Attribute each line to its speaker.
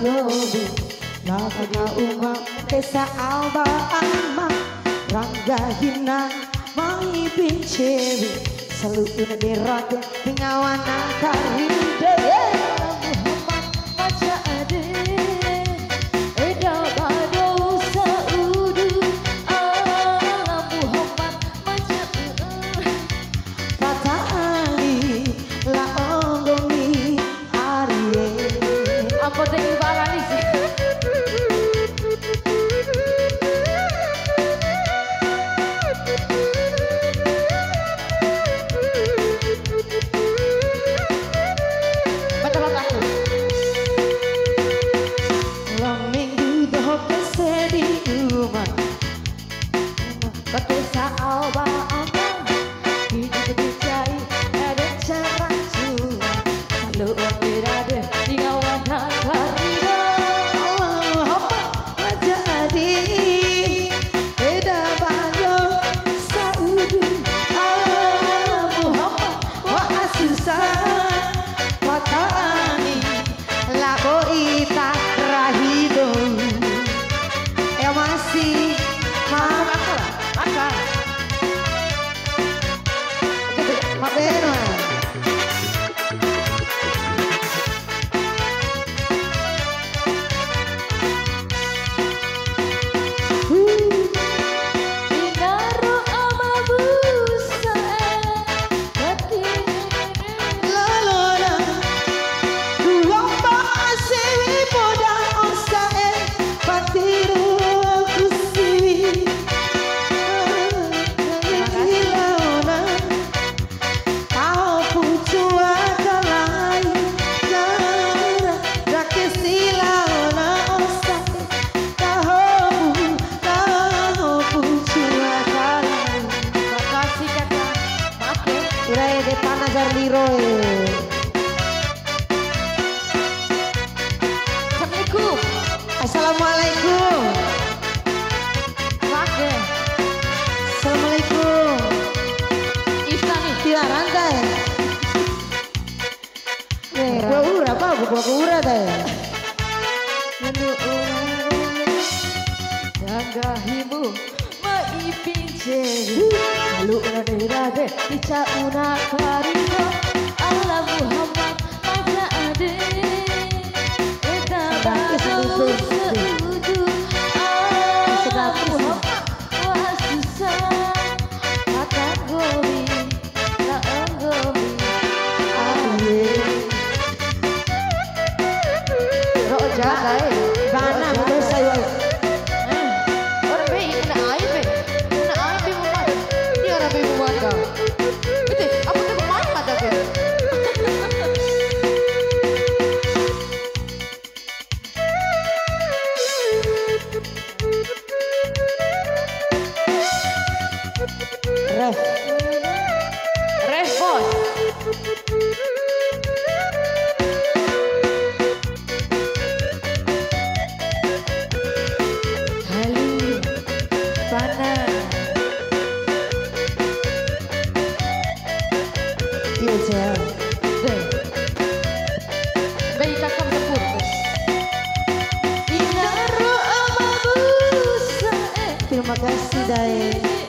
Speaker 1: gobi Laga uma Kesa alba ama Rangga hina Mai pincewi Selalu derate Tingawana karinde
Speaker 2: Muhammad maca ade Eda bado saudu Ala Muhammad maca
Speaker 1: Kata Ali La ongomi Arye
Speaker 2: Apa tadi balani sih
Speaker 1: Assalamualaikum. Assalamualaikum.
Speaker 2: Istani
Speaker 1: Tidak rantai. Gua ura apa? Gua ura deh.
Speaker 2: Jagahimu maipince Lalu rade Ica una karino Allah Muhammad maca ade Eda bado seudu Allah Muhammad wa susah Kata gobi La enggobi
Speaker 1: Roja Bana betul saya.
Speaker 2: Respon Halim Bana
Speaker 1: Iya Jel.
Speaker 2: Bayi kakak tempur
Speaker 1: Terima kasih Dae.